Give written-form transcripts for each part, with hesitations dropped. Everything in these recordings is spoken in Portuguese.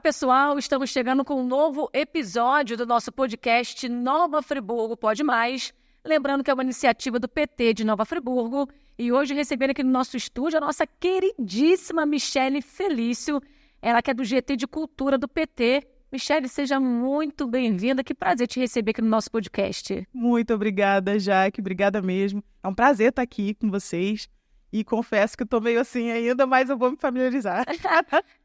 pessoal, estamos chegando com um novo episódio do nosso podcast Nova Friburgo Pode Mais. Lembrando que é uma iniciativa do PT de Nova Friburgo. E hoje recebendo aqui no nosso estúdio a nossa queridíssima Michele Felício. Ela que é do GT de Cultura do PT. Michele, seja muito bem-vinda. Que prazer te receber aqui no nosso podcast. Muito obrigada, Jaque. Obrigada mesmo. É um prazer estar aqui com vocês. E confesso que eu tô meio assim ainda, mas eu vou me familiarizar.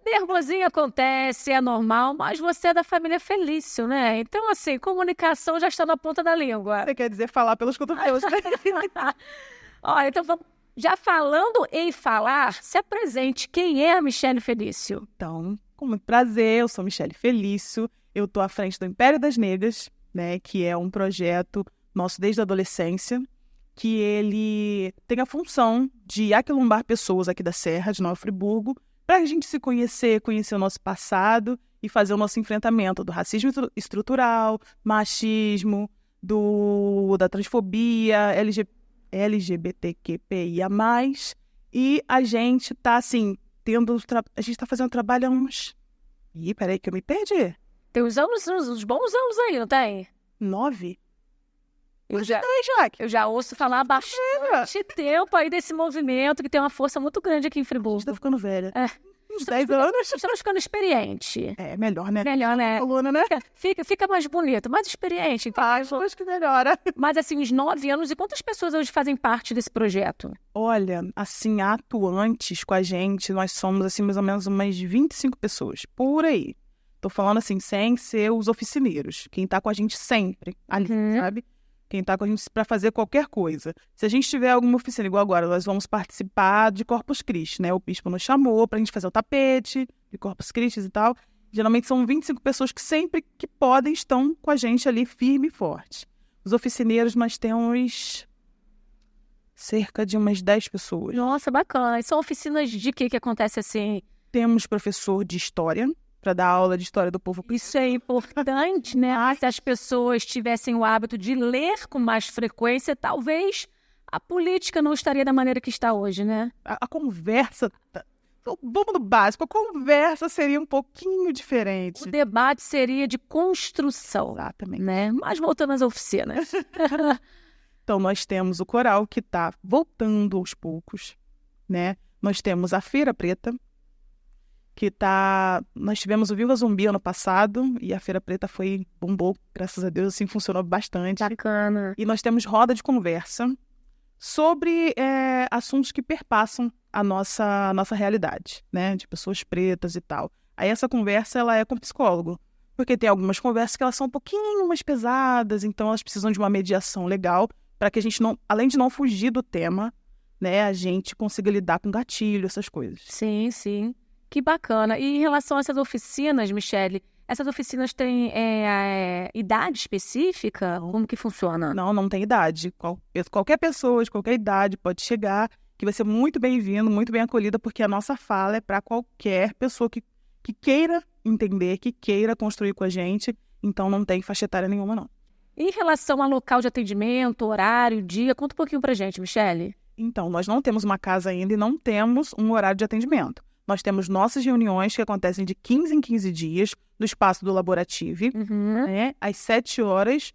Nervosinho acontece, é normal, mas você é da família Felício, né? Então, assim, comunicação já está na ponta da língua. Você quer dizer falar pelos cotovelos, né? Olha, então vamos... Já falando em falar, se apresente. Quem é a Michele Felício? Então, com muito prazer, eu sou Michele Felício. Eu estou à frente do Império das Negras, né? Que é um projeto nosso desde a adolescência, que ele tem a função de aquilombar pessoas aqui da Serra de Nova Friburgo para a gente se conhecer o nosso passado e fazer o nosso enfrentamento do racismo estrutural, machismo, da transfobia, LGBTQIA+. E a gente está, assim, a gente está fazendo trabalho há uns... Ih, peraí que eu me perdi. Tem uns bons anos aí, não tem? 9? Eu já ouço falar há bastante tempo aí desse movimento que tem uma força muito grande aqui em Friburgo. Você tá ficando velha. É. Uns 10 anos. Estamos ficando experiente. É, melhor, né? Melhor, né? Coluna, né? Fica mais bonito, mais experiente. Acho que melhora. Mas assim, uns 9 anos. E quantas pessoas hoje fazem parte desse projeto? Olha, assim, atuantes com a gente, nós somos, assim, mais ou menos umas 25 pessoas. Por aí. Tô falando, assim, sem ser os oficineiros. Quem tá com a gente sempre ali, sabe? Quem está com a gente para fazer qualquer coisa. Se a gente tiver alguma oficina, igual agora, nós vamos participar de Corpus Christi, né? O bispo nos chamou para a gente fazer o tapete de Corpus Christi e tal. Geralmente são 25 pessoas que sempre que podem estão com a gente ali firme e forte. Os oficineiros nós temos cerca de umas 10 pessoas. Nossa, bacana. E são oficinas de que acontece assim? Temos professor de história, para dar aula de história do povo. Isso é importante, né? Se as pessoas tivessem o hábito de ler com mais frequência, talvez a política não estaria da maneira que está hoje, né? A conversa, vamos no básico, a conversa seria um pouquinho diferente. O debate seria de construção. Exatamente. Né? Mas voltando às oficinas. Então, nós temos o coral que está voltando aos poucos, né? Nós temos a Feira Preta, nós tivemos o Viva Zumbi ano passado e a Feira Preta bombou, graças a Deus, assim, funcionou bastante. Bacana. E nós temos roda de conversa sobre assuntos que perpassam a nossa realidade, né, de pessoas pretas e tal. Aí essa conversa, ela é com psicólogo, porque tem algumas conversas que elas são um pouquinho mais pesadas, então elas precisam de uma mediação legal para que a gente não, além de não fugir do tema, né, a gente consiga lidar com gatilho, essas coisas. Sim, sim. Que bacana. E em relação a essas oficinas, Michele, essas oficinas têm idade específica? Como que funciona? Não tem idade. Qualquer pessoa de qualquer idade pode chegar, que vai ser muito bem-vindo, muito bem acolhida, porque a nossa fala é para qualquer pessoa que queira entender, que queira construir com a gente. Então não tem faixa etária nenhuma, não. Em relação ao local de atendimento, horário, dia, conta um pouquinho pra gente, Michele. Então, nós não temos uma casa ainda e não temos um horário de atendimento. Nós temos nossas reuniões que acontecem de 15 em 15 dias no espaço do Laborative, né, às 7 horas,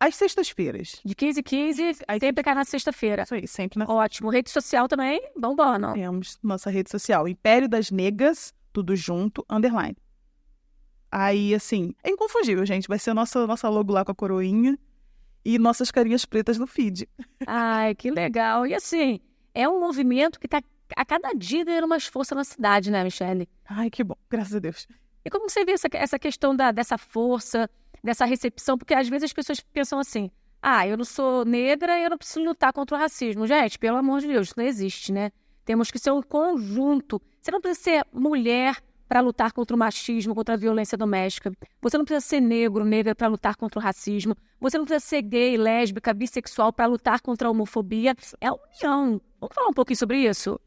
às sextas-feiras. De 15 em 15, sempre cai na sexta-feira. Isso aí, sempre na Ótimo. Rede social também, bombando. Temos nossa rede social, Império das Negras, tudo junto, _. Aí, assim, é inconfundível, gente. Vai ser nossa logo lá com a coroinha e nossas carinhas pretas no feed. Ai, que legal. E assim, é um movimento que está a cada dia ganhando mais força na cidade, né, Michele? Ai, que bom, graças a Deus. E como você vê essa questão dessa força, dessa recepção? Porque às vezes as pessoas pensam assim, eu não sou negra e eu não preciso lutar contra o racismo. Gente, pelo amor de Deus, isso não existe, né? Temos que ser um conjunto. Você não precisa ser mulher para lutar contra o machismo, contra a violência doméstica. Você não precisa ser negra para lutar contra o racismo. Você não precisa ser gay, lésbica, bissexual para lutar contra a homofobia. É a união. Vamos falar um pouquinho sobre isso?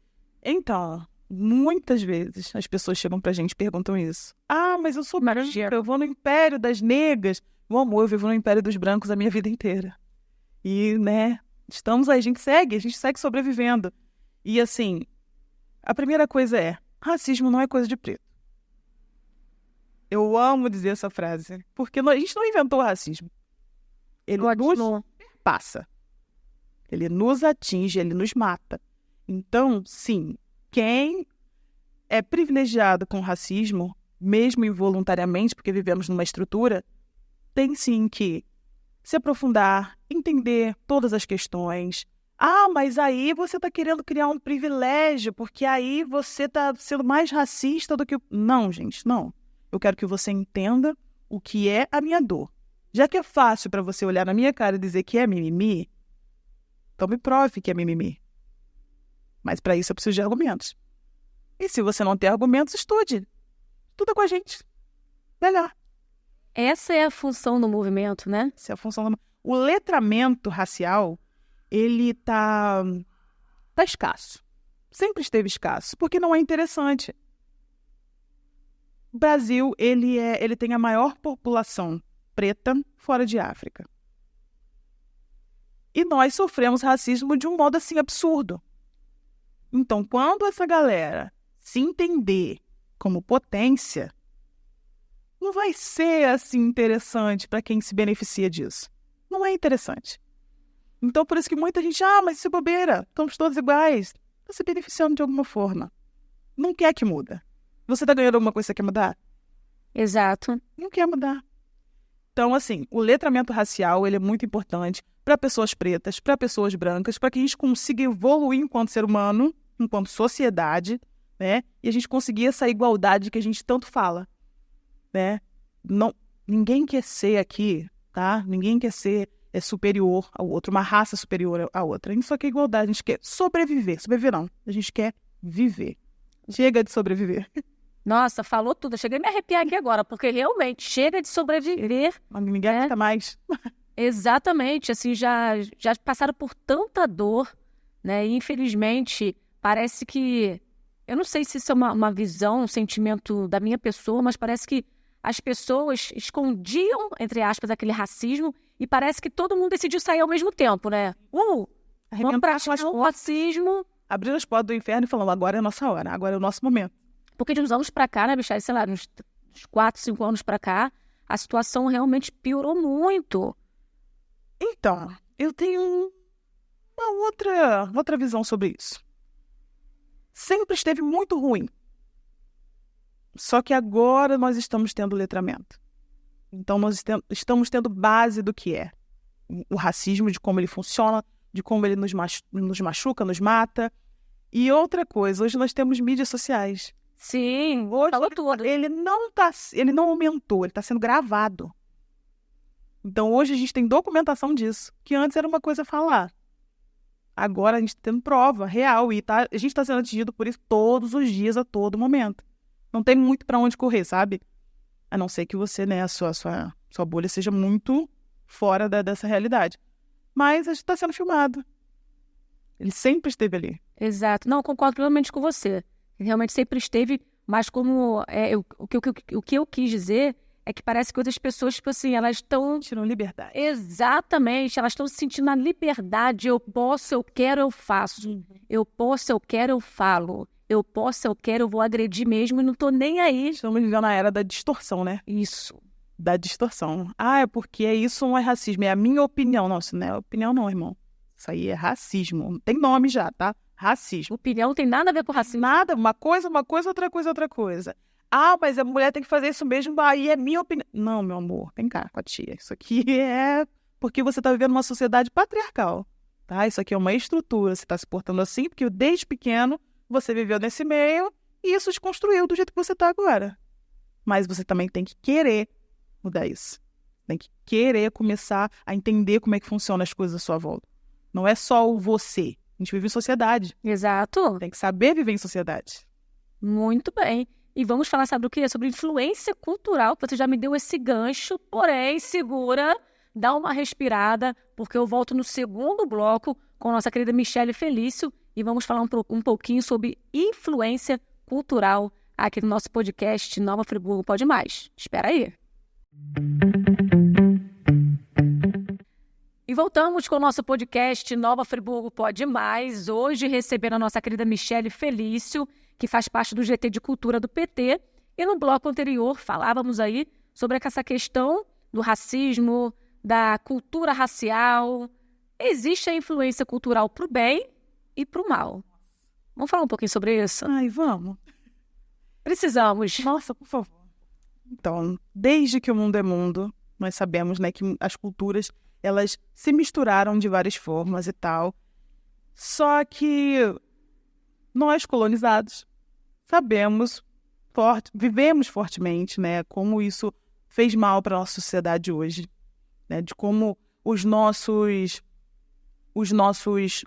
Então, muitas vezes as pessoas chegam pra gente e perguntam isso. Mas eu sou branca, eu vou no Império das Negras. Meu amor, eu vivo no Império dos Brancos a minha vida inteira. E, né, estamos aí, a gente segue sobrevivendo. E, assim, a primeira coisa racismo não é coisa de preto. Eu amo dizer essa frase, porque a gente não inventou o racismo. Ele nos passa. Ele nos atinge, ele nos mata. Então, sim, quem é privilegiado com o racismo, mesmo involuntariamente, porque vivemos numa estrutura, tem sim que se aprofundar, entender todas as questões. Ah, mas aí você está querendo criar um privilégio, porque aí você está sendo mais racista do que... Não, gente, não. Eu quero que você entenda o que é a minha dor. Já que é fácil para você olhar na minha cara e dizer que é mimimi, então me prove que é mimimi. Mas para isso eu preciso de argumentos. E se você não tem argumentos, estude. Estuda com a gente. Melhor. Essa é a função do movimento, né? Essa é a função do... O letramento racial, ele tá escasso. Sempre esteve escasso, porque não é interessante. O Brasil, ele tem a maior população preta fora de África. E nós sofremos racismo de um modo assim absurdo. Então, quando essa galera se entender como potência, não vai ser assim interessante para quem se beneficia disso. Não é interessante. Então, por isso que muita gente, mas isso é bobeira, estamos todos iguais. Está se beneficiando de alguma forma. Não quer que muda. Você está ganhando alguma coisa que você quer mudar? Exato. Não quer mudar. Então, assim, o letramento racial, ele é muito importante para pessoas pretas, para pessoas brancas, para que a gente consiga evoluir enquanto ser humano, enquanto sociedade, né? E a gente conseguir essa igualdade que a gente tanto fala, né? Não, ninguém quer ser aqui, tá? Ninguém quer ser superior ao outro, uma raça superior à outra. A gente só quer igualdade, a gente quer sobreviver. Sobreviver não, a gente quer viver. Chega de sobreviver. Nossa, falou tudo. Eu cheguei a me arrepiar aqui agora, porque realmente chega de sobreviver. Ninguém aguenta mais. Exatamente, assim, já passaram por tanta dor, né? E, infelizmente, parece que... Eu não sei se isso é uma visão, um sentimento da minha pessoa, mas parece que as pessoas escondiam, entre aspas, aquele racismo e parece que todo mundo decidiu sair ao mesmo tempo, né? Vamos praticar o racismo. Abriram as portas do inferno e falando, agora é a nossa hora, agora é o nosso momento. Porque de uns anos pra cá, né, Michele, sei lá, uns 4, 5 anos pra cá, a situação realmente piorou muito. Então, eu tenho uma outra visão sobre isso. Sempre esteve muito ruim. Só que agora nós estamos tendo letramento. Então, nós estamos tendo base do que é o racismo, de como ele funciona, de como ele nos machuca, nos mata. E outra coisa, hoje nós temos mídias sociais. Sim, hoje falou tudo. Ele não aumentou, ele está sendo gravado. Então, hoje a gente tem documentação disso, que antes era uma coisa falar. Agora a gente está tendo prova real e a gente está sendo atingido por isso todos os dias, a todo momento. Não tem muito para onde correr, sabe? A não ser que você, né, a sua bolha seja muito fora dessa realidade. Mas a gente está sendo filmado. Ele sempre esteve ali. Exato. Não, concordo plenamente com você. Ele realmente sempre esteve, mas como o que eu quis dizer é que parece que outras pessoas, tipo assim, elas estão... Tiram liberdade. Exatamente. Elas estão se sentindo na liberdade. Eu posso, eu quero, eu faço. Eu posso, eu quero, eu falo. Eu posso, eu quero, eu vou agredir mesmo e não tô nem aí. Estamos vivendo na era da distorção, né? Isso. Da distorção. É porque isso não é racismo, é a minha opinião. Não, isso não é opinião não, irmão. Isso aí é racismo. Tem nome já, tá? Racismo. Opinião não tem nada a ver com racismo. Nada, uma coisa, outra coisa. Mas a mulher tem que fazer isso mesmo, aí é minha opinião. Não, meu amor, vem cá com a tia. Isso aqui é porque você está vivendo uma sociedade patriarcal, tá? Isso aqui é uma estrutura, você está se portando assim porque desde pequeno você viveu nesse meio e isso te construiu do jeito que você está agora. Mas você também tem que querer mudar isso. Tem que querer começar a entender como é que funcionam as coisas à sua volta. Não é só o você. A gente vive em sociedade. Exato. Tem que saber viver em sociedade. Muito bem. E vamos falar, sabe o quê? Sobre influência cultural, que você já me deu esse gancho, porém, segura, dá uma respirada, porque eu volto no segundo bloco com a nossa querida Michele Felício e vamos falar um pouquinho sobre influência cultural aqui no nosso podcast Nova Friburgo Pode Mais. Espera aí. E voltamos com o nosso podcast Nova Friburgo Pode Mais, hoje recebendo a nossa querida Michele Felício, que faz parte do GT de Cultura do PT E no bloco anterior falávamos aí sobre essa questão do racismo, da cultura racial. Existe a influência cultural para o bem e para o mal. Vamos falar um pouquinho sobre isso? Ai, vamos. Precisamos. Nossa, por favor. Então, desde que o mundo é mundo, nós sabemos, né, que as culturas, elas se misturaram de várias formas e tal. Só que nós, colonizados, sabemos, vivemos fortemente, né, como isso fez mal para a nossa sociedade hoje, né, de como os nossos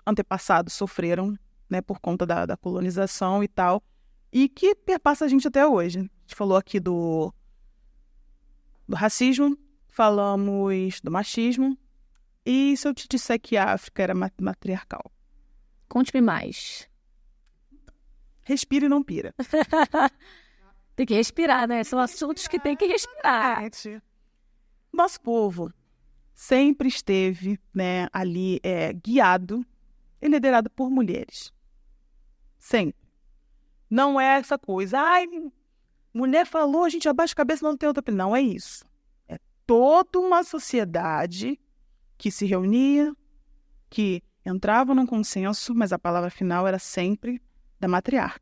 antepassados sofreram, né, por conta da colonização e tal, e que perpassa a gente até hoje. A gente falou aqui do racismo, falamos do machismo, e se eu te disser que a África era matriarcal? Conte-me mais. Respira e não pira. Tem que respirar, né? São assuntos que tem que respirar. Nosso povo sempre esteve, né, ali guiado e liderado por mulheres. Sempre. Não é essa coisa, ai, mulher falou, a gente abaixa a cabeça, não tem outra opinião. Não é isso. É toda uma sociedade que se reunia, que entrava num consenso, mas a palavra final era sempre da matriarca.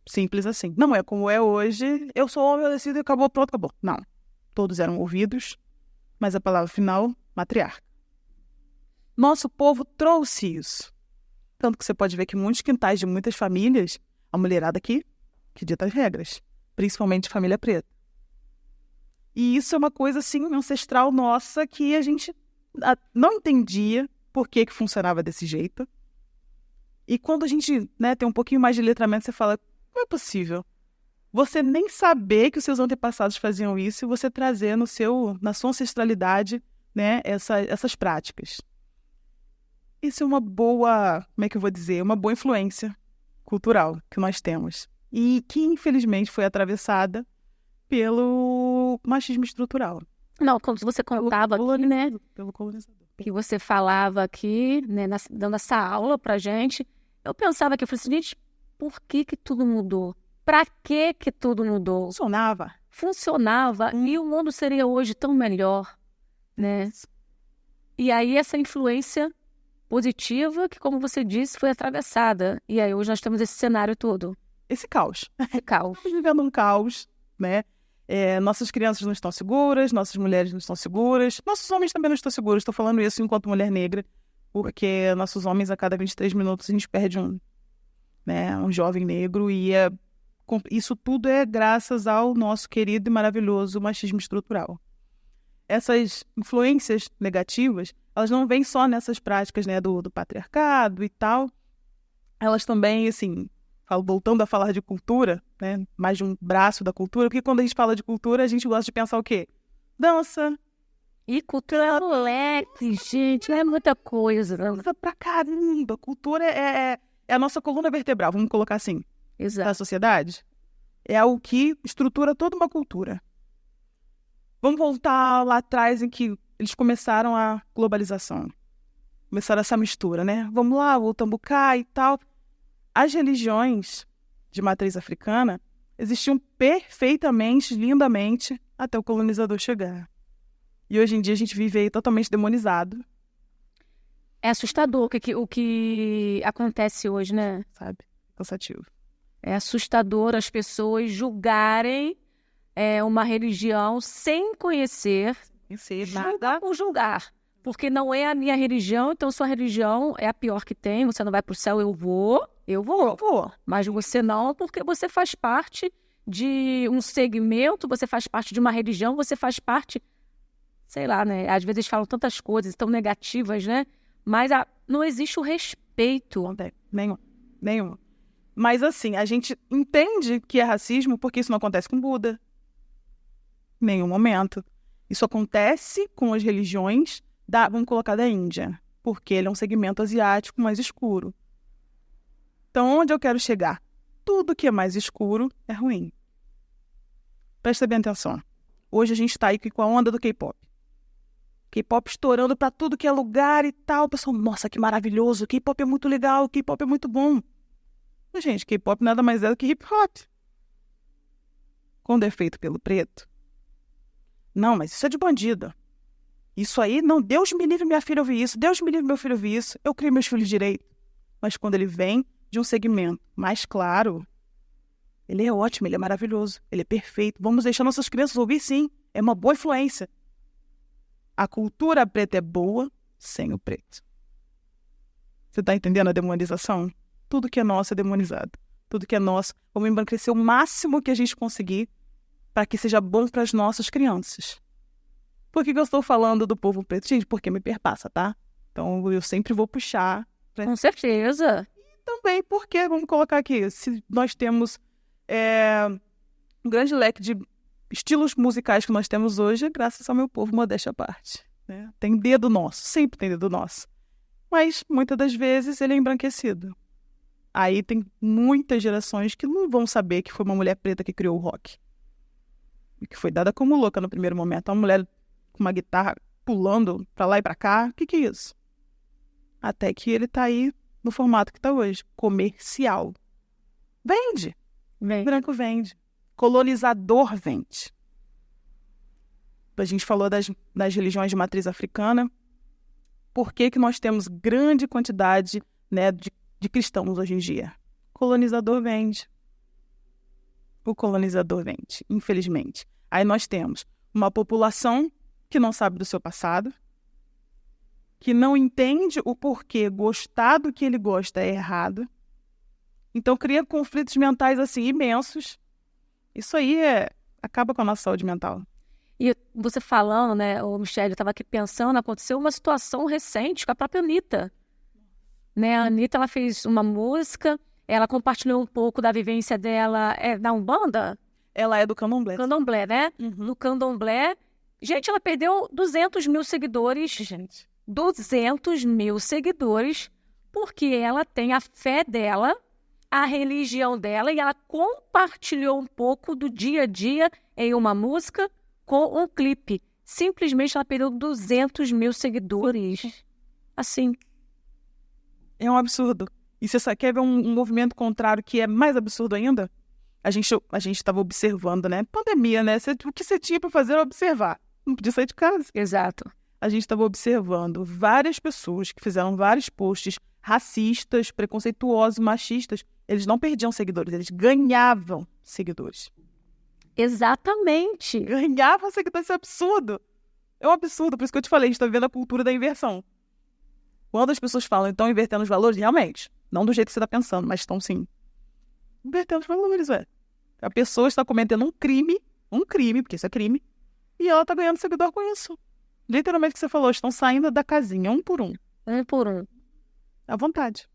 Simples assim. Não é como é hoje, eu sou homem, eu decido e acabou, pronto, acabou. Não. Todos eram ouvidos, mas a palavra final, matriarca. Nosso povo trouxe isso. Tanto que você pode ver que muitos quintais de muitas famílias, a mulherada aqui, que dita as regras, principalmente família preta. E isso é uma coisa, assim, ancestral nossa que a gente não entendia por que funcionava desse jeito. E quando a gente, né, tem um pouquinho mais de letramento, você fala, não é possível você nem saber que os seus antepassados faziam isso e você trazer na sua ancestralidade, né, essas práticas. Isso é uma boa, como é que eu vou dizer, uma boa influência cultural que nós temos. E que, infelizmente, foi atravessada pelo machismo estrutural. Não, quando você contava aqui, né? Pelo colonizador. Que você falava aqui, né, dando essa aula pra gente, eu pensava que eu falei assim, gente, por que tudo mudou? Pra que tudo mudou? Funcionava e o mundo seria hoje tão melhor, né? E aí essa influência positiva que, como você disse, foi atravessada. E aí hoje nós temos esse cenário todo. Esse caos. Esse caos. Estamos vivendo um caos, né? Nossas crianças não estão seguras, nossas mulheres não estão seguras, nossos homens também não estão seguros. Estou falando isso enquanto mulher negra, porque nossos homens, a cada 23 minutos, a gente perde um jovem negro, e isso tudo é graças ao nosso querido e maravilhoso machismo estrutural. Essas influências negativas, elas não vêm só nessas práticas, né, do patriarcado e tal, elas também, assim, voltando a falar de cultura, né, mais de um braço da cultura, porque quando a gente fala de cultura, a gente gosta de pensar o quê? Dança. E cultura é moleque, gente, é muita coisa. Dança pra caramba. Cultura é a nossa coluna vertebral, vamos colocar assim. Exato. Da sociedade. É o que estrutura toda uma cultura. Vamos voltar lá atrás em que eles começaram a globalização. Começaram essa mistura, né? Vamos lá, voltamos cá e tal. As religiões de matriz africana existiam perfeitamente, lindamente, até o colonizador chegar. E hoje em dia a gente vive aí totalmente demonizado. É assustador o que acontece hoje, né? Sabe? Cansativo. É assustador as pessoas julgarem uma religião sem conhecer. Nada por julgar. Porque não é a minha religião, então sua religião é a pior que tem, você não vai pro céu, eu vou. Mas você não, porque você faz parte de um segmento, você faz parte de uma religião, você faz parte, sei lá, né? Às vezes falam tantas coisas tão negativas, né? Mas não existe o respeito. Não tem, nenhum. Mas assim, a gente entende que é racismo porque isso não acontece com Buda. Em nenhum momento. Isso acontece com as religiões vamos colocar, da Índia, porque ele é um segmento asiático mais escuro. Então, onde eu quero chegar? Tudo que é mais escuro é ruim. Presta bem atenção. Hoje a gente está aí com a onda do K-pop. K-pop estourando para tudo que é lugar e tal. O pessoal, nossa, que maravilhoso. K-pop é muito legal, K-pop é muito bom. Mas, gente, K-pop nada mais é do que hip-hop. quando é feito pelo preto, não, mas isso é de bandido. Isso aí, não, Deus me livre minha filha ouvir isso, Deus me livre meu filho ouvir isso, eu crio meus filhos direito. Mas quando ele vem de um segmento mais claro, ele é ótimo, ele é maravilhoso, ele é perfeito. Vamos deixar nossas crianças ouvir, sim, é uma boa influência. A cultura preta é boa sem o preto. Você está entendendo a demonização? Tudo que é nosso é demonizado. Tudo que é nosso, vamos embranquecer o máximo que a gente conseguir para que seja bom para as nossas crianças. Por que eu estou falando do povo preto? Gente, porque me perpassa, tá? Então, eu sempre vou puxar. Com certeza. E também porque, vamos colocar aqui, se nós temos um grande leque de estilos musicais que nós temos hoje, é graças ao meu povo, modéstia à parte. Né? Tem dedo nosso, sempre tem dedo nosso. Mas, muitas das vezes, ele é embranquecido. Aí tem muitas gerações que não vão saber que foi uma mulher preta que criou o rock. E que foi dada como louca no primeiro momento. Uma mulher com uma guitarra pulando pra lá e pra cá. O que é isso? Até que ele tá aí no formato que tá hoje. Comercial. Vende. Branco vende. Colonizador vende. A gente falou das religiões de matriz africana. Por que nós temos grande quantidade, né, de cristãos hoje em dia? Colonizador vende. O colonizador vende, infelizmente. Aí nós temos uma população que não sabe do seu passado, que não entende o porquê gostar do que ele gosta é errado. Então cria conflitos mentais assim imensos. Isso aí acaba com a nossa saúde mental. E você falando, né, Michele, eu estava aqui pensando, aconteceu uma situação recente com a própria Anitta. Né? A Anitta, ela fez uma música, ela compartilhou um pouco da vivência dela da Umbanda. Ela é do Candomblé. Candomblé, né? Uhum. No Candomblé. Gente, ela perdeu 200 mil seguidores. Gente. 200 mil seguidores, porque ela tem a fé dela, a religião dela, e ela compartilhou um pouco do dia a dia em uma música com um clipe. Simplesmente ela perdeu 200 mil seguidores. Assim. É um absurdo. E você quer ver um movimento contrário que é mais absurdo ainda? A gente estava observando, né? Pandemia, né? O que você tinha para fazer era observar. Não podia sair de casa. Exato. A gente estava observando várias pessoas que fizeram vários posts racistas, preconceituosos, machistas. Eles não perdiam seguidores, eles ganhavam seguidores. Exatamente. Ganhavam seguidores, isso é absurdo. É um absurdo, por isso que eu te falei, a gente está vivendo a cultura da inversão. Quando as pessoas falam, então, invertendo os valores, realmente, não do jeito que você está pensando, mas estão sim. Invertendo os valores, A pessoa está cometendo um crime, porque isso é crime, e ela está ganhando seguidor com isso. Literalmente o que você falou, estão saindo da casinha, um por um. Um por um. À vontade.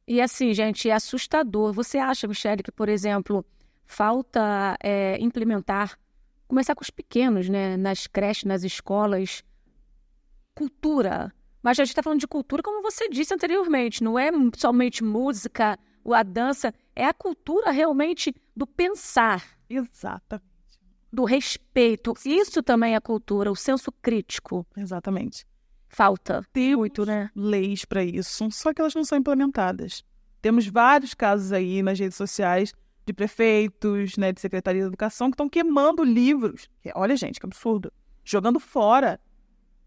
E assim, gente, é assustador. Você acha, Michele, que, por exemplo, falta implementar, começar com os pequenos, né? Nas creches, nas escolas, cultura. Mas a gente está falando de cultura, como você disse anteriormente, não é somente música, a dança, é a cultura realmente do pensar. Exatamente. Do respeito. Isso também é cultura, o senso crítico. Exatamente. Falta. Temos muito, né? leis para isso, só que elas não são implementadas. Temos vários casos aí nas redes sociais de prefeitos, né, de Secretaria de Educação que estão queimando livros. Olha, gente, que absurdo. Jogando fora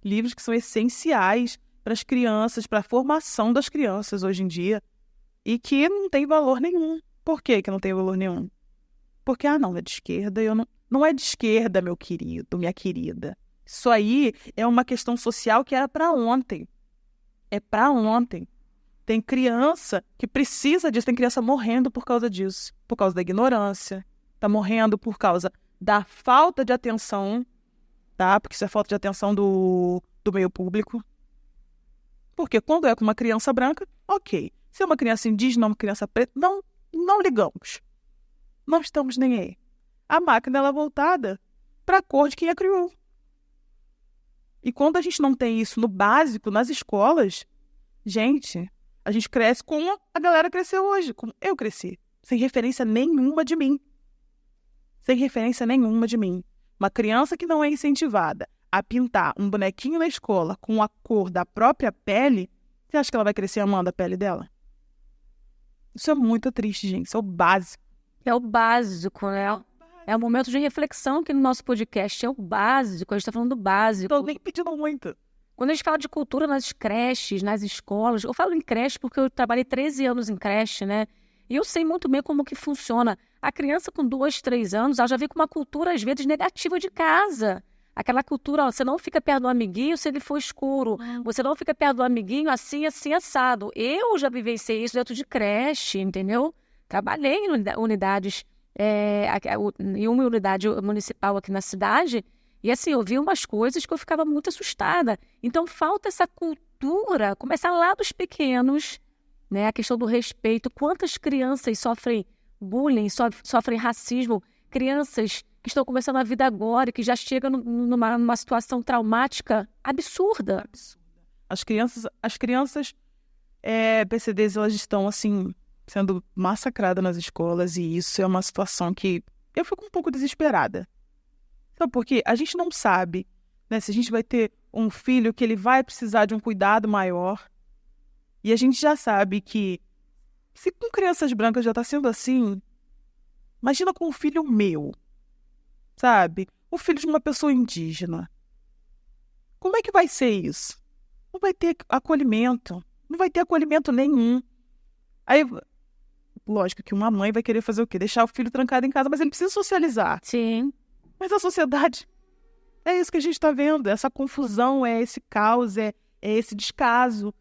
livros que são essenciais para as crianças, para a formação das crianças hoje em dia e que não tem valor nenhum. Por que não tem valor nenhum? Porque, não, é de esquerda, não é de esquerda, meu querido, minha querida. Isso aí é uma questão social que era para ontem. É para ontem. Tem criança que precisa disso, tem criança morrendo por causa disso, por causa da ignorância, tá morrendo por causa da falta de atenção, tá? Porque isso é falta de atenção do meio público. Porque quando é com uma criança branca, ok. Se é uma criança indígena, uma criança preta, não ligamos. Não estamos nem aí. A máquina ela é voltada para a cor de quem a criou. E quando a gente não tem isso no básico, nas escolas, gente, a gente cresce como a galera cresceu hoje, como eu cresci, sem referência nenhuma de mim. Sem referência nenhuma de mim. Uma criança que não é incentivada a pintar um bonequinho na escola com a cor da própria pele, você acha que ela vai crescer amando a pele dela? Isso é muito triste, gente. Isso é o básico. É o básico, né? É um momento de reflexão que no nosso podcast é o básico, a gente está falando do básico. Tô nem pedindo muito. Quando a gente fala de cultura nas creches, nas escolas, eu falo em creche porque eu trabalhei 13 anos em creche, né? E eu sei muito bem como que funciona. A criança com 2, 3 anos, ela já vem com uma cultura, às vezes, negativa de casa. Aquela cultura, ó, você não fica perto do amiguinho se ele for escuro. Você não fica perto do amiguinho assim, assim, assado. Eu já vivenciei isso dentro de creche, entendeu? Trabalhei em unidades, em uma unidade municipal aqui na cidade, e assim, eu vi umas coisas que eu ficava muito assustada. Então, falta essa cultura, começar lá dos pequenos, né? A questão do respeito. Quantas crianças sofrem bullying, sofrem racismo? Crianças que estão começando a vida agora e que já chegam numa situação traumática absurda. As crianças PCDs, elas estão, assim, sendo massacradas nas escolas, e isso é uma situação que eu fico um pouco desesperada. Sabe por quê? A gente não sabe, né, se a gente vai ter um filho que ele vai precisar de um cuidado maior, e a gente já sabe que, se com crianças brancas já está sendo assim, imagina com um filho meu, sabe? O filho de uma pessoa indígena. Como é que vai ser isso? Não vai ter acolhimento. Não vai ter acolhimento nenhum. Aí, lógico que uma mãe vai querer fazer o quê? Deixar o filho trancado em casa, mas ele precisa socializar. Sim. Mas a sociedade, é isso que a gente está vendo. Essa confusão, é esse caos, é esse descaso.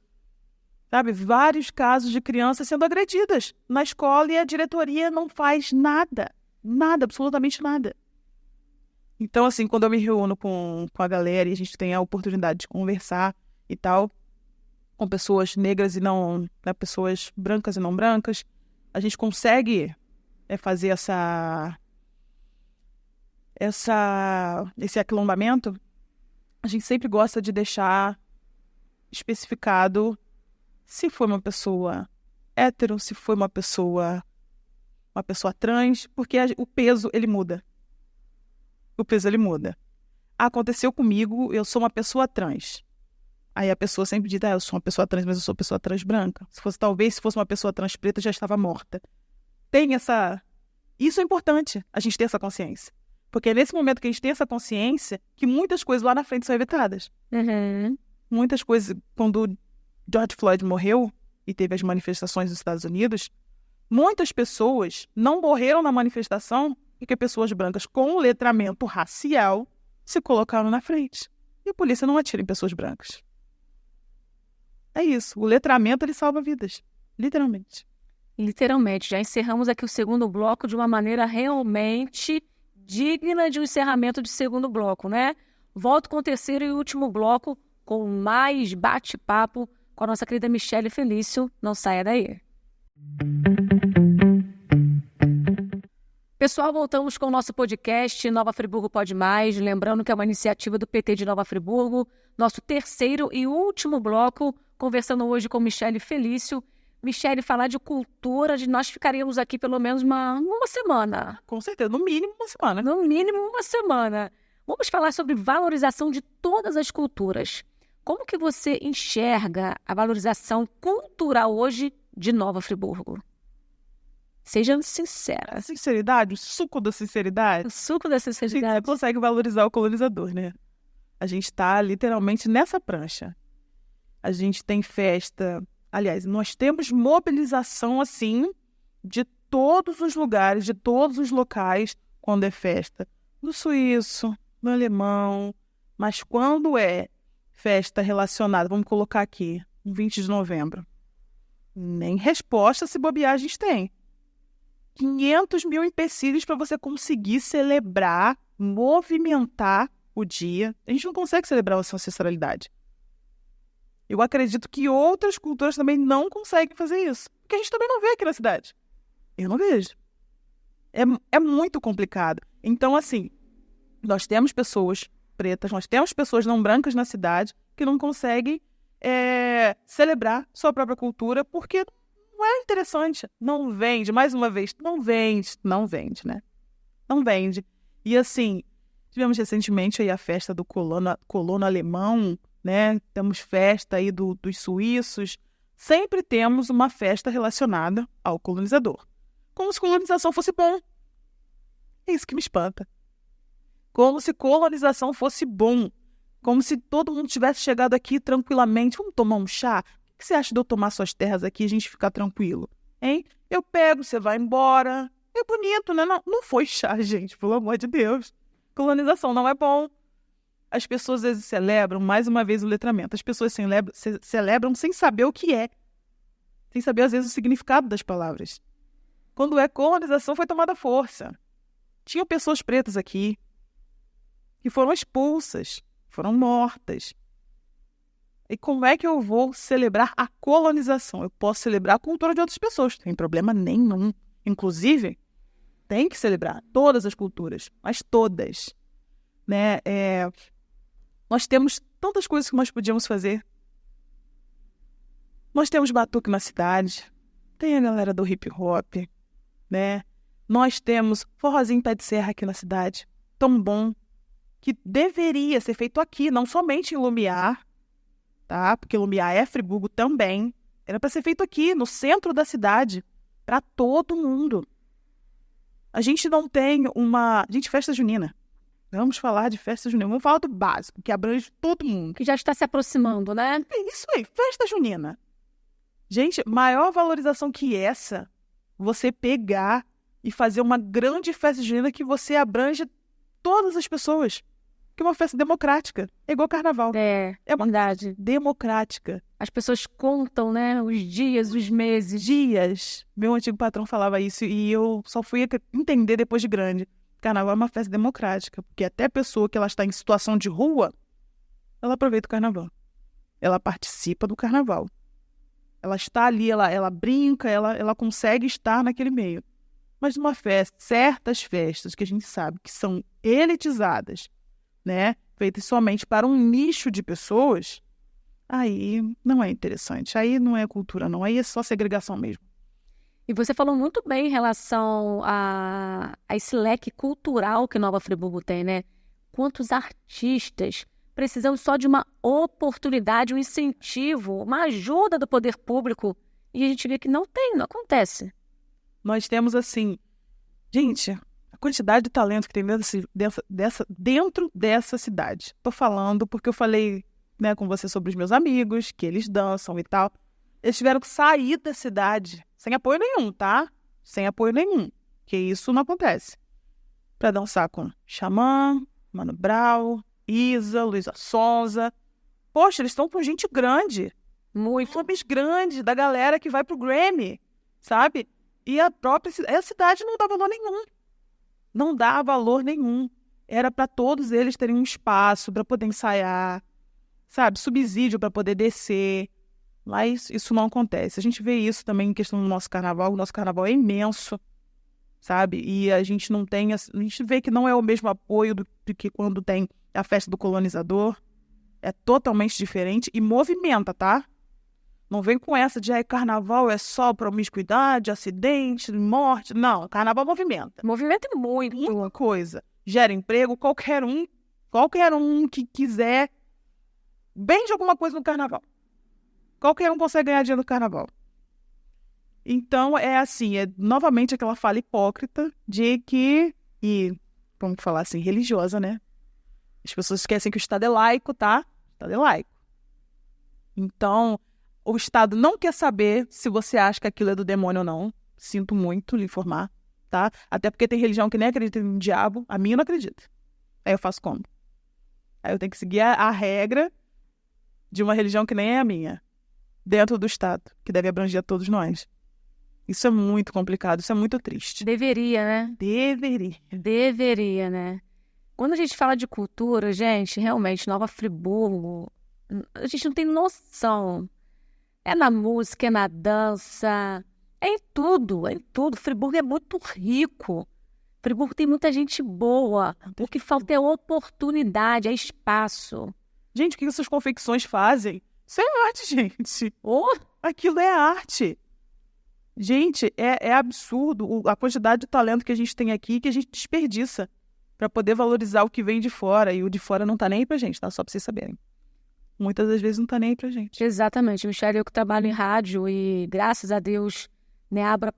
Sabe? Vários casos de crianças sendo agredidas na escola e a diretoria não faz nada. Nada, absolutamente nada. Então, assim, quando eu me reúno com a galera e a gente tem a oportunidade de conversar e tal, com pessoas negras e não, né, pessoas brancas e não brancas, a gente consegue fazer esse aquilombamento. A gente sempre gosta de deixar especificado se foi uma pessoa hétero, se foi uma pessoa trans, porque o peso, ele muda. O peso, ele muda. Aconteceu comigo, eu sou uma pessoa trans. Aí a pessoa sempre diz, eu sou uma pessoa trans, mas eu sou uma pessoa trans branca. Talvez se fosse uma pessoa trans preta, já estava morta. Isso é importante, a gente ter essa consciência. Porque é nesse momento que a gente tem essa consciência que muitas coisas lá na frente são evitadas. Uhum. Muitas coisas, quando George Floyd morreu e teve as manifestações nos Estados Unidos, muitas pessoas não morreram na manifestação porque pessoas brancas com letramento racial se colocaram na frente. E a polícia não atira em pessoas brancas. É isso. O letramento, ele salva vidas. Literalmente. Literalmente. Já encerramos aqui o segundo bloco de uma maneira realmente digna de um encerramento de segundo bloco, né? Volto com o terceiro e último bloco com mais bate-papo com a nossa querida Michele Felício. Não saia daí. Pessoal, voltamos com o nosso podcast Nova Friburgo Pode Mais. Lembrando que é uma iniciativa do PT de Nova Friburgo. Nosso terceiro e último bloco, conversando hoje com Michele Felício. Michele, falar de cultura, nós ficaríamos aqui pelo menos uma semana. Com certeza, no mínimo uma semana. No mínimo uma semana. Vamos falar sobre valorização de todas as culturas. Como que você enxerga a valorização cultural hoje de Nova Friburgo? Seja sincera. A sinceridade, o suco da sinceridade. O suco da sinceridade. A gente consegue valorizar o colonizador, né? A gente está literalmente nessa prancha. A gente tem festa. Aliás, nós temos mobilização, assim, de todos os lugares, de todos os locais, quando é festa. No suíço, no alemão. Mas quando é festa relacionada, vamos colocar aqui, 20 de novembro. Nem resposta se bobear a gente tem. 500 mil empecilhos para você conseguir celebrar, movimentar o dia. A gente não consegue celebrar a sua ancestralidade. Eu acredito que outras culturas também não conseguem fazer isso. Porque a gente também não vê aqui na cidade. Eu não vejo. É muito complicado. Então, assim, nós temos pessoas pretas, nós temos pessoas não brancas na cidade que não conseguem celebrar sua própria cultura porque não é interessante. Não vende, mais uma vez, não vende, né? Não vende. E, assim, tivemos recentemente aí a festa do colono alemão, né? Temos festa aí dos suíços. Sempre temos uma festa relacionada ao colonizador. Como se colonização fosse bom. É isso que me espanta. Como se colonização fosse bom. Como se todo mundo tivesse chegado aqui tranquilamente. Vamos tomar um chá? O que você acha de eu tomar suas terras aqui e a gente ficar tranquilo? Hein? Eu pego, você vai embora. É bonito, né? Não foi chá, gente, pelo amor de Deus. Colonização não é bom. As pessoas às vezes celebram, mais uma vez, o letramento. As pessoas celebram sem saber o que é. Sem saber, às vezes, o significado das palavras. Quando é colonização, foi tomada força. Tinham pessoas pretas aqui que foram expulsas, foram mortas. E como é que eu vou celebrar a colonização? Eu posso celebrar a cultura de outras pessoas, não tem problema nenhum. Inclusive, tem que celebrar todas as culturas, mas todas. Né? Nós temos tantas coisas que nós podíamos fazer. Nós temos batuque na cidade, tem a galera do hip hop, né? Nós temos forrozinho pé de serra aqui na cidade, tão bom, que deveria ser feito aqui, não somente em Lumiar, tá? Porque Lumiar é Friburgo também. Era para ser feito aqui, no centro da cidade, para todo mundo. A gente não tem festa junina. Vamos falar de festa junina. Vamos falar do básico, que abrange todo mundo. Que já está se aproximando, né? É isso aí, festa junina. Gente, maior valorização que essa, você pegar e fazer uma grande festa junina que você abrange todas as pessoas. Que é uma festa democrática. É igual carnaval. É verdade. Democrática. As pessoas contam, né? Os dias, os meses. Dias. Meu antigo patrão falava isso e eu só fui entender depois de grande. Carnaval é uma festa democrática, porque até a pessoa que ela está em situação de rua, ela aproveita o carnaval. Ela participa do carnaval. Ela está ali, ela brinca, ela consegue estar naquele meio. Mas numa festa, certas festas que a gente sabe que são elitizadas, né, feitas somente para um nicho de pessoas, aí não é interessante. Aí não é cultura, não. Aí é só segregação mesmo. E você falou muito bem em relação a esse leque cultural que Nova Friburgo tem, né? Quantos artistas precisam só de uma oportunidade, um incentivo, uma ajuda do poder público, e a gente vê que não acontece. Nós temos, assim, gente, a quantidade de talento que tem dentro dessa cidade. Tô falando porque eu falei, né, com você sobre os meus amigos, que eles dançam e tal. Eles tiveram que sair da cidade, sem apoio nenhum, tá? Sem apoio nenhum, que isso não acontece. Para dançar com Xamã, Mano Brown, Isa, Luísa Sonza. Poxa, eles estão com gente grande. Muito. Nomes grandes, da galera que vai pro Grammy, sabe? E a cidade não dá valor nenhum. Não dá valor nenhum. Era para todos eles terem um espaço para poder ensaiar, sabe? Subsídio para poder descer. Mas isso não acontece. A gente vê isso também em questão do nosso carnaval. O nosso carnaval é imenso, sabe? E a gente não tem... A gente vê que não é o mesmo apoio do que quando tem a festa do colonizador. É totalmente diferente e movimenta, tá? Não vem com essa de carnaval é só promiscuidade, acidente, morte. Não, carnaval movimenta. Movimenta muito. Muita coisa. Gera emprego, qualquer um que quiser vende alguma coisa no carnaval. Qualquer um consegue ganhar dinheiro no carnaval. Então, é assim, é novamente aquela fala hipócrita de que, e vamos falar assim, religiosa, né? As pessoas esquecem que o Estado é laico, tá? O Estado é laico. Então, o Estado não quer saber se você acha que aquilo é do demônio ou não. Sinto muito lhe informar, tá? Até porque tem religião que nem acredita em diabo. A minha não acredita. Aí eu faço como? Aí eu tenho que seguir a regra de uma religião que nem é a minha, dentro do Estado, que deve abranger a todos nós. Isso é muito complicado, isso é muito triste. Deveria, né? Deveria, né? Quando a gente fala de cultura, gente, realmente, Nova Friburgo, a gente não tem noção. É na música, é na dança, é em tudo, é em tudo. Friburgo é muito rico. Friburgo tem muita gente boa. O que falta é oportunidade, é espaço. Gente, o que essas confecções fazem? Isso é arte, gente. Aquilo é arte. Gente, é absurdo a quantidade de talento que a gente tem aqui que a gente desperdiça para poder valorizar o que vem de fora. E o de fora não tá nem aí pra gente, tá? Só pra vocês saberem. Muitas das vezes não tá nem aí pra gente. Exatamente. Michele, eu que trabalho em rádio e, graças a Deus, né? Abra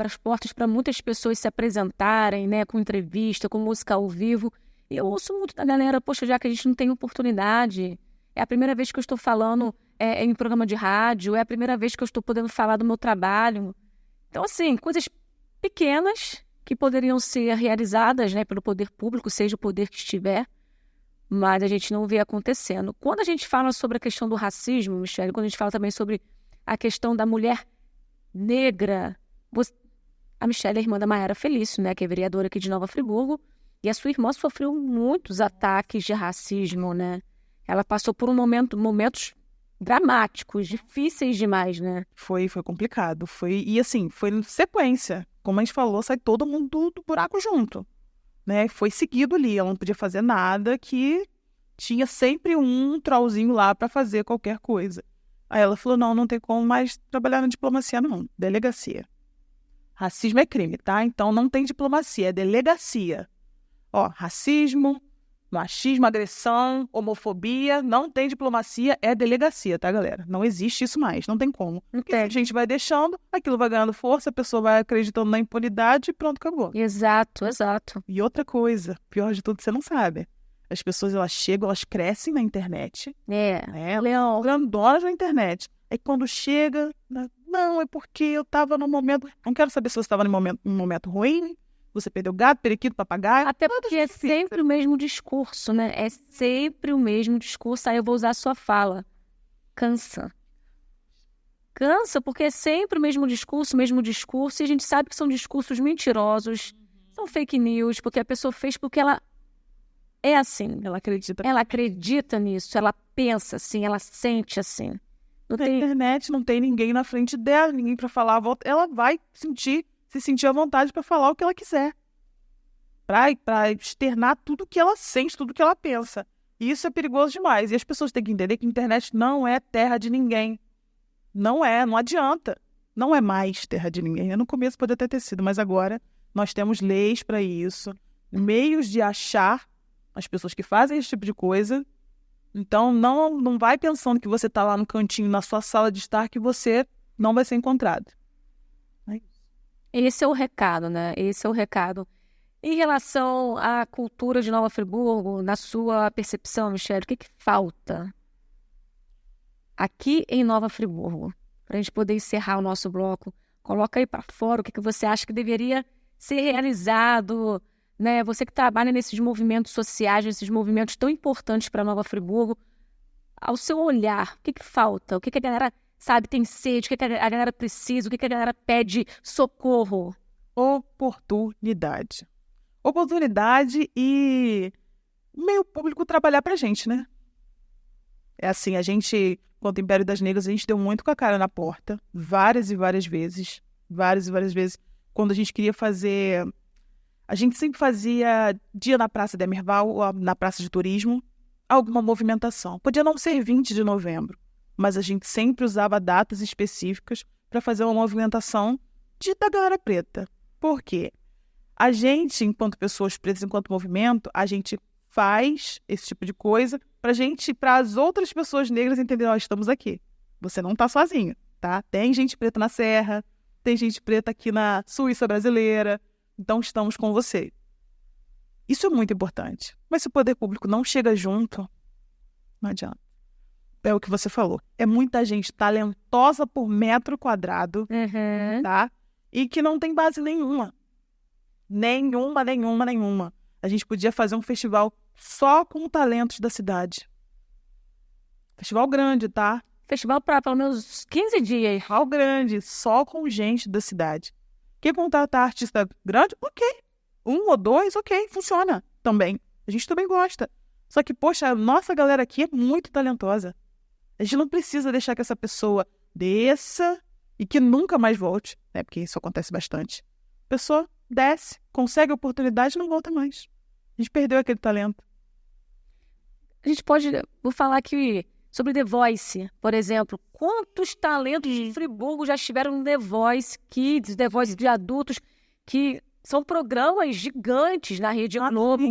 as portas para muitas pessoas se apresentarem, né? Com entrevista, com música ao vivo. E eu ouço muito da galera, poxa, já que a gente não tem oportunidade, é a primeira vez que eu estou falando em programa de rádio, é a primeira vez que eu estou podendo falar do meu trabalho. Então, assim, coisas pequenas que poderiam ser realizadas, né, pelo poder público, seja o poder que estiver, mas a gente não vê acontecendo. Quando a gente fala sobre a questão do racismo, Michele, quando a gente fala também sobre a questão da mulher negra, a Michele é irmã da Maiara Felício, né, que é vereadora aqui de Nova Friburgo, e a sua irmã sofreu muitos ataques de racismo, né? Ela passou por momentos dramáticos, difíceis demais, né? Foi complicado. E assim, foi sequência. Como a gente falou, sai todo mundo do buraco junto, né? Foi seguido ali. Ela não podia fazer nada, que tinha sempre um trollzinho lá para fazer qualquer coisa. Aí ela falou, não tem como mais trabalhar na diplomacia, não. Delegacia. Racismo é crime, tá? Então não tem diplomacia, é delegacia. Ó, racismo, machismo, agressão, homofobia, não tem diplomacia, é delegacia, tá, galera? Não existe isso mais, não tem como. Porque a gente vai deixando, aquilo vai ganhando força, a pessoa vai acreditando na impunidade e pronto, acabou. Exato. E outra coisa, pior de tudo, você não sabe. As pessoas, elas chegam, elas crescem na internet. Leão. Grandonas na internet. Aí quando chega, não, é porque eu tava num momento... Não quero saber se você estava num momento ruim, você perdeu gato, periquito, papagaio. Até porque é sempre o mesmo discurso, né? É sempre o mesmo discurso. Aí eu vou usar a sua fala. Cansa. Cansa porque é sempre o mesmo discurso, e a gente sabe que são discursos mentirosos, são fake news, porque a pessoa fez porque ela é assim. Ela acredita. Ela acredita nisso, ela pensa assim, ela sente assim. Na internet não tem ninguém na frente dela, ninguém para falar. Ela vai se sentir à vontade para falar o que ela quiser. Para externar tudo que ela sente, tudo que ela pensa. E isso é perigoso demais. E as pessoas têm que entender que a internet não é terra de ninguém. Não adianta. Não é mais terra de ninguém. No começo pode até ter sido, mas agora nós temos leis para isso, meios de achar as pessoas que fazem esse tipo de coisa. Então, não vai pensando que você está lá no cantinho, na sua sala de estar, que você não vai ser encontrado. Esse é o recado, né? Esse é o recado. Em relação à cultura de Nova Friburgo, na sua percepção, Michele, o que falta aqui em Nova Friburgo? Para a gente poder encerrar o nosso bloco, coloca aí para fora o que você acha que deveria ser realizado, né? Você que trabalha nesses movimentos sociais, nesses movimentos tão importantes para Nova Friburgo, ao seu olhar, o que falta? O que a galera sabe, tem sede, o que a galera precisa, o que a galera pede socorro? Oportunidade e meio público trabalhar pra gente, né? É assim, a gente, quanto Império das Negras, a gente deu muito com a cara na porta, várias e várias vezes, quando a gente queria fazer... A gente sempre fazia dia na Praça de Emerval, ou na Praça de Turismo, alguma movimentação. Podia não ser 20 de novembro, mas a gente sempre usava datas específicas para fazer uma movimentação da galera preta. Por quê? A gente, enquanto pessoas pretas, enquanto movimento, a gente faz esse tipo de coisa para as outras pessoas negras entenderem, estamos aqui. Você não está sozinho, tá? Tem gente preta na Serra, tem gente preta aqui na Suíça brasileira, então estamos com você. Isso é muito importante. Mas se o poder público não chega junto, não adianta. É o que você falou. É muita gente talentosa por metro quadrado, tá? E que não tem base nenhuma. Nenhuma. A gente podia fazer um festival só com talentos da cidade. Festival grande, tá? Festival para pelo menos 15 dias. Festival grande, só com gente da cidade. Quer contratar artista grande? Ok. 1 ou 2, ok, funciona também. A gente também gosta. Só que, poxa, a nossa galera aqui é muito talentosa. A gente não precisa deixar que essa pessoa desça e que nunca mais volte, né? Porque isso acontece bastante. A pessoa desce, consegue a oportunidade e não volta mais. A gente perdeu aquele talento. A gente vou falar aqui sobre The Voice, por exemplo. Quantos talentos de Friburgo já estiveram no The Voice Kids, The Voice de adultos, que são programas gigantes na Rede Globo.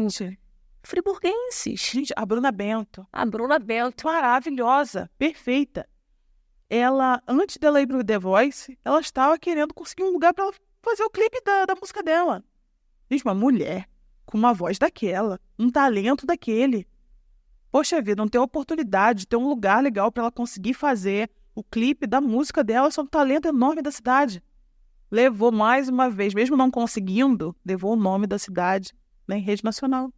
Friburguenses. Gente, a Bruna Bento. A Bruna Bento. Maravilhosa, perfeita. ela, antes dela ir pro The Voice, ela estava querendo conseguir um lugar para ela fazer o clipe da música dela. Gente, uma mulher com uma voz daquela, um talento daquele. Poxa vida, não ter a oportunidade de ter um lugar legal para ela conseguir fazer o clipe da música dela, isso é um talento enorme da cidade. Levou mais uma vez, mesmo não conseguindo, levou o nome da cidade em rede nacional.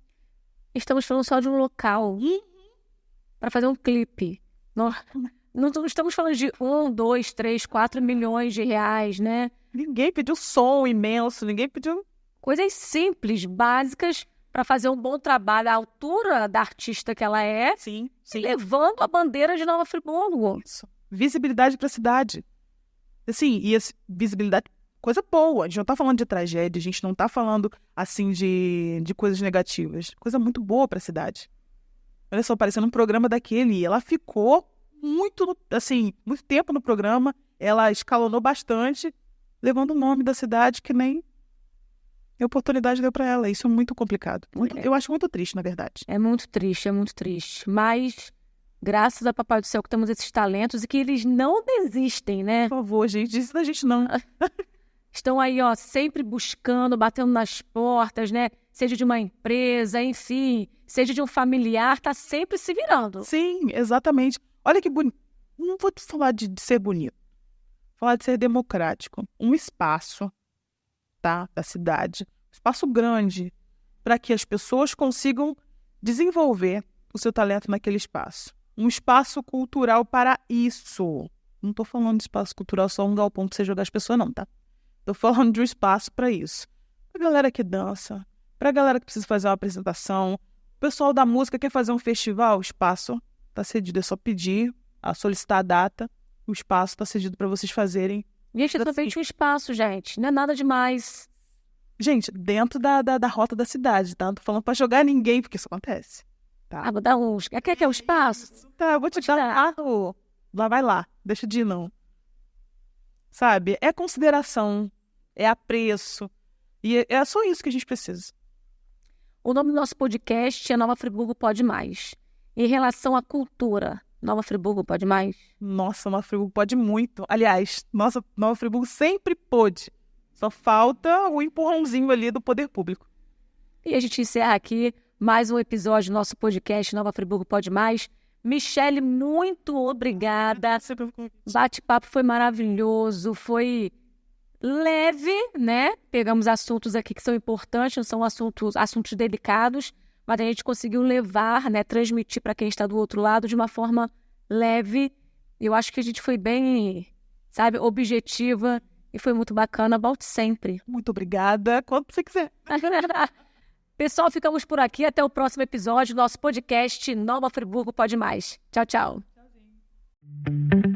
Estamos falando só de um local para fazer um clipe. Não estamos falando de 1, 2, 3, 4 milhões de reais, né? Ninguém pediu som imenso, ninguém pediu... Coisas simples, básicas, para fazer um bom trabalho à altura da artista que ela é, Sim. levando a bandeira de Nova Friburgo. Isso. Visibilidade para a cidade. Assim, e essa visibilidade, coisa boa. A gente não tá falando de tragédia, a gente não tá falando, assim, de coisas negativas. Coisa muito boa para a cidade. Olha só, parecendo um programa daquele. Ela ficou muito tempo no programa. Ela escalonou bastante, levando o nome da cidade que nem a oportunidade deu para ela. Isso é muito complicado. Eu acho muito triste, na verdade. É muito triste. Mas, graças a Papai do Céu que temos esses talentos e que eles não desistem, né? Por favor, gente, isso da gente não. Estão aí, ó, sempre buscando, batendo nas portas, né? Seja de uma empresa, enfim, seja de um familiar, tá sempre se virando. Sim, exatamente. Olha que bonito. Não vou te falar de ser bonito. Vou falar de ser democrático. Um espaço, tá, da cidade, um espaço grande, para que as pessoas consigam desenvolver o seu talento naquele espaço. Um espaço cultural para isso. Não estou falando de espaço cultural só um galpão para você jogar as pessoas, não, tá? Estou falando de um espaço para isso. Para galera que dança, para galera que precisa fazer uma apresentação, o pessoal da música quer fazer um festival, o espaço está cedido. É só pedir, solicitar a data, o espaço está cedido para vocês fazerem. Gente, é somente um espaço, gente. Não é nada demais. Gente, dentro da rota da cidade, tá? Não tô falando para jogar ninguém, porque isso acontece. Tá? Vou dar uns... Quer o espaço? Tá, eu vou te dar. Lá vai lá, deixa de ir não. Sabe? É consideração, é apreço. E é só isso que a gente precisa. O nome do nosso podcast é Nova Friburgo Pode Mais. Em relação à cultura, Nova Friburgo pode mais? Nossa, Nova Friburgo pode muito. Aliás, Nova Friburgo sempre pôde. Só falta o empurrãozinho ali do poder público. E a gente encerra aqui mais um episódio do nosso podcast Nova Friburgo Pode Mais. Michele, muito obrigada. O bate-papo foi maravilhoso, foi leve, né? Pegamos assuntos aqui que são importantes, não são assuntos delicados, mas a gente conseguiu levar, né, transmitir para quem está do outro lado de uma forma leve. Eu acho que a gente foi bem, sabe, objetiva e foi muito bacana. Volte sempre. Muito obrigada. Quando você quiser. Pessoal, ficamos por aqui. Até o próximo episódio do nosso podcast Nova Friburgo Pode Mais. Tchau, tchau. Tchauzinho.